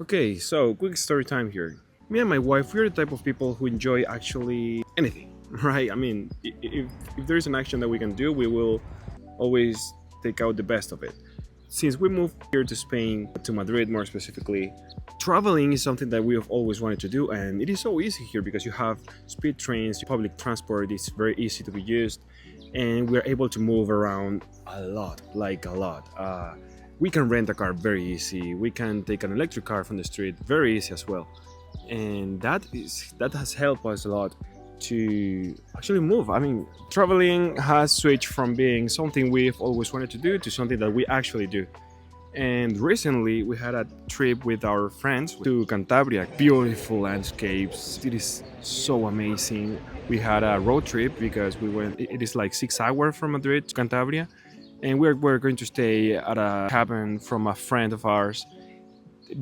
Okay, so quick story time here. Me and my wife, we're the type of people who enjoy actually anything, right? I mean, if there's an action that we can do, we will always take out the best of it. Since we moved here to Spain, to Madrid more specifically, traveling is something that we have always wanted to do, and it is so easy here because you have speed trains, public transport is very easy to be used, and we're able to move around a lot, like a lot. We can rent a car very easy. We can take an electric car from the street very easy as well, and that has helped us a lot to actually move. I mean, traveling has switched from being something we've always wanted to do to something that we actually do. And recently, we had a trip with our friends to Cantabria. Beautiful landscapes. It is so amazing. We had a road trip because we went. It is like 6 hours from Madrid to Cantabria, and we're going to stay at a cabin from a friend of ours.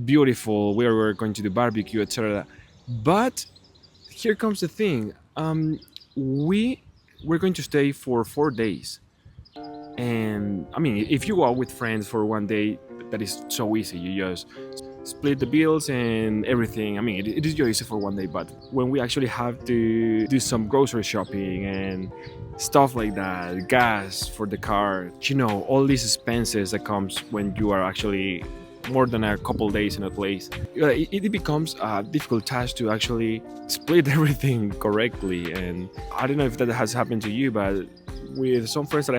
Beautiful. We were going to do barbecue, etc. But here comes the thing. We we're going to stay for 4 days, and I mean, if you go out with friends for one day, that is so easy. You just split the bills and everything. I mean, it is just easy for one day, but when we actually have to do some grocery shopping and stuff like that, gas for the car, all these expenses that comes when you are actually more than a couple days in a place, it becomes a difficult task to actually split everything correctly. And I don't know if that has happened to you, but with some friends that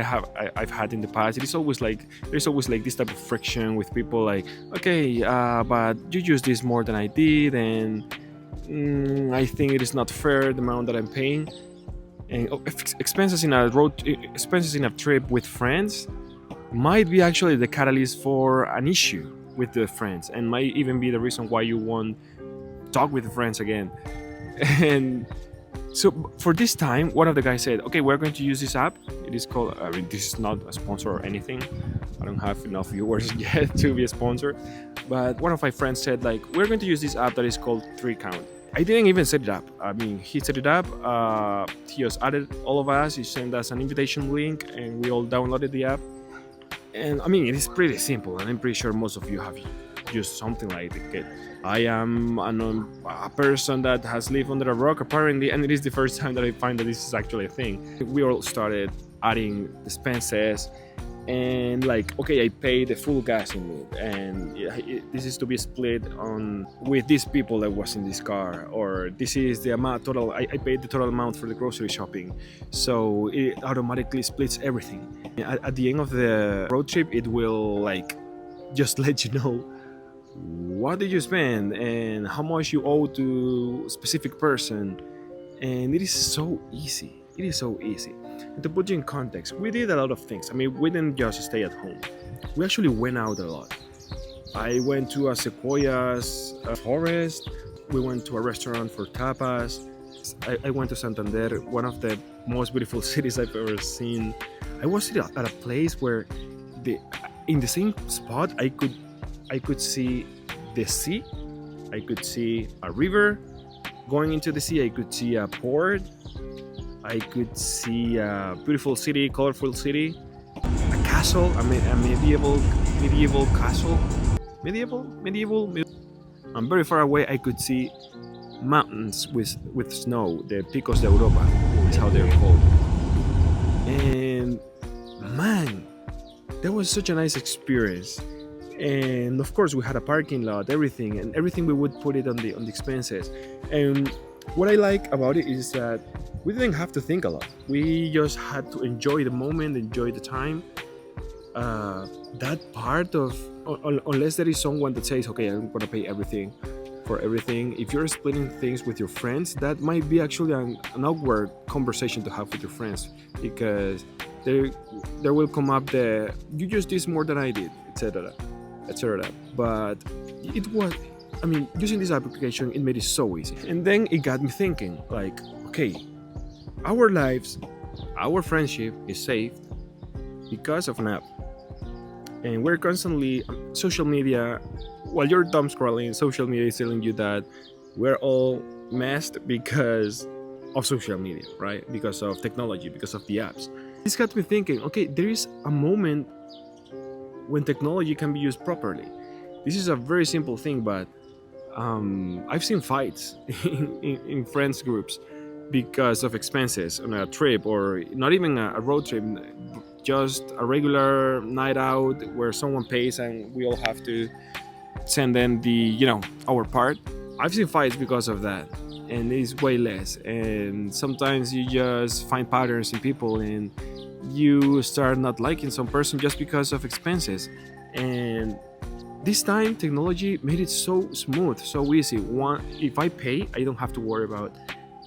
I've had in the past, it is always like there's always like this type of friction with people like, okay, but you use this more than I did, and I think it is not fair the amount that I'm paying. And expenses in a trip with friends might be actually the catalyst for an issue with the friends, and might even be the reason why you won't talk with the friends again. And so for this time, one of the guys said, okay, we're going to use this app. It is called, I mean, this is not a sponsor or anything. I don't have enough viewers yet to be a sponsor. But one of my friends said, like, we're going to use this app that is called 3Count. I didn't even set it up. I mean, he set it up. He just added all of us. He sent us an invitation link, and we all downloaded the app. And I mean, it is pretty simple, and I'm pretty sure most of you have used something like it. I am a person that has lived under a rock, apparently, and it is the first time that I find that this is actually a thing. We all started adding expenses, and like, okay, I pay the full gas in it, and this is to be split on with these people that was in this car, or this is the amount total. I paid the total amount for the grocery shopping, so it automatically splits everything. At the end of the road trip, it will like just let you know what did you spend and how much you owe to a specific person. And it is so easy. It is so easy. And to put you in context, we did a lot of things. I mean, we didn't just stay at home. We actually went out a lot. I went to a sequoias forest. We went to a restaurant for tapas. I went to Santander, one of the most beautiful cities I've ever seen. I was at a place where in the same spot I could see the sea, I could see a river going into the sea, I could see a port, I could see a beautiful city, colorful city, a castle, a medieval castle, medieval. And very far away, I could see mountains with snow, the Picos de Europa is how they're called. And man, that was such a nice experience. And of course, we had a parking lot, everything we would put it on the expenses. And what I like about it is that we didn't have to think a lot. We just had to enjoy the moment, enjoy the time. That part of unless there is someone that says, okay, I'm gonna pay everything for everything. If you're splitting things with your friends, that might be actually an awkward conversation to have with your friends, because there will come up the you just did more than I did, etc, etc. But it was, I mean, using this application, it made it so easy. And then it got me thinking, like, okay, our lives, our friendship is saved because of an app. And we're constantly social media, while you're dumb scrolling, social media is telling you that we're all messed because of social media, right? Because of technology, because of the apps. This got me thinking, okay, there is a moment when technology can be used properly. This is a very simple thing, but I've seen fights in friends groups because of expenses on a trip, or not even a road trip, just a regular night out where someone pays and we all have to send in the our part. I've seen fights because of that, and it's way less. And sometimes you just find patterns in people, and you start not liking some person just because of expenses. And this time technology made it so smooth, so easy. One, if I pay, I don't have to worry about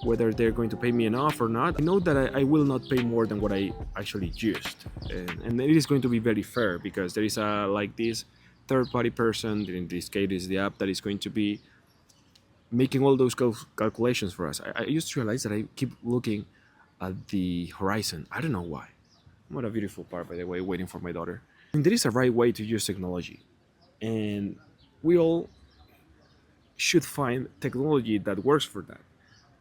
whether they're going to pay me enough or not. I know that I will not pay more than what I actually used, and it is going to be very fair because there is a like this third party person, in this case is the app, that is going to be making all those calculations for us. I used to realize that I keep looking at the horizon. I don't know why. What a beautiful part, by the way, waiting for my daughter. And there is a right way to use technology, and we all should find technology that works for that.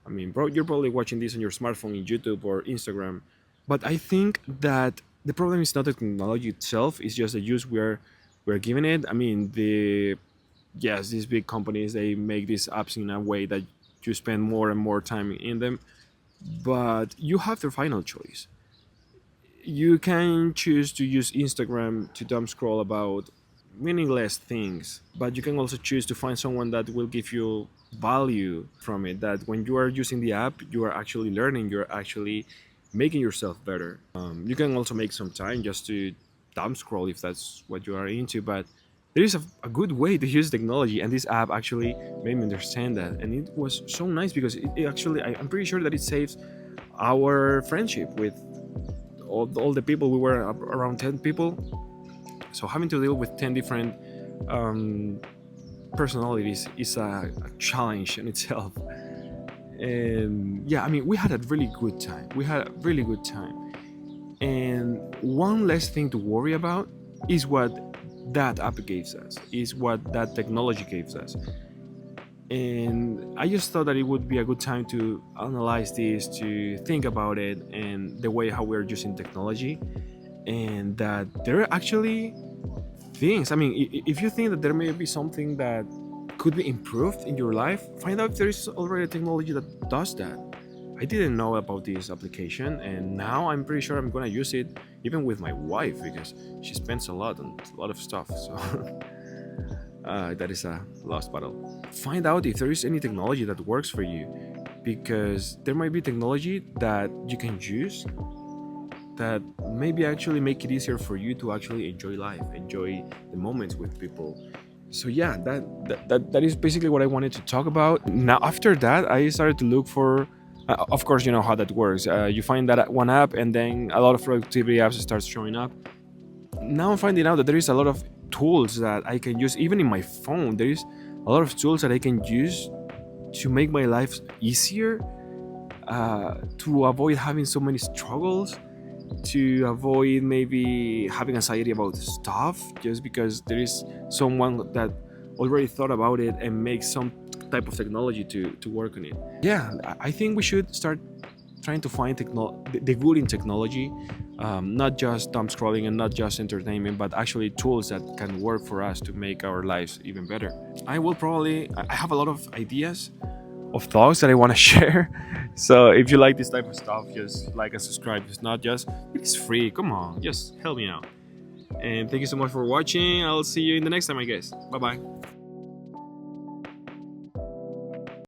I mean, bro, you're probably watching this on your smartphone, in YouTube or Instagram, but I think that the problem is not the technology itself; it's just the use we're giving it. I mean, the yes, these big companies, they make these apps in a way that you spend more and more time in them, but you have the final choice. You can choose to use Instagram to dumb scroll about meaningless things, but you can also choose to find someone that will give you value from it. That when you are using the app, you are actually learning, you're actually making yourself better. You can also make some time just to dumb scroll if that's what you are into, but there is a good way to use technology, and this app actually made me understand that. And it was so nice because it actually, I'm pretty sure that it saves our friendship with all the people. We were around 10 people, so having to deal with 10 different um, personalities is a challenge in itself. And yeah, I mean, we had a really good time. We had a really good time. And one less thing to worry about is what that app gives us, is what that technology gives us. And I just thought that it would be a good time to analyze this, to think about it, and the way how we're using technology, and that there are actually things. I mean, if you think that there may be something that could be improved in your life, find out if there is already a technology that does that. I didn't know about this application, and now I'm pretty sure I'm gonna use it even with my wife because she spends a lot on a lot of stuff. So that is a lost battle. Find out if there is any technology that works for you, because there might be technology that you can use that maybe actually make it easier for you to actually enjoy life, enjoy the moments with people. So yeah, that is basically what I wanted to talk about. Now after that, I started to look for. Of course, you know how that works. You find that one app, and then a lot of productivity apps starts showing up. Now I'm finding out that there is a lot of tools that I can use, even in my phone. There is a lot of tools that I can use to make my life easier, to avoid having so many struggles, to avoid maybe having anxiety about stuff just because there is someone that already thought about it and makes some type of technology to work on it. Yeah, I think we should start trying to find the good in technology, not just dumb scrolling and not just entertainment, but actually tools that can work for us to make our lives even better. I have a lot of ideas of thoughts that I want to share. So if you like this type of stuff, just like and subscribe. It's not just, it's free. Come on, just help me out. And thank you so much for watching. I'll see you in the next time, I guess. Bye bye.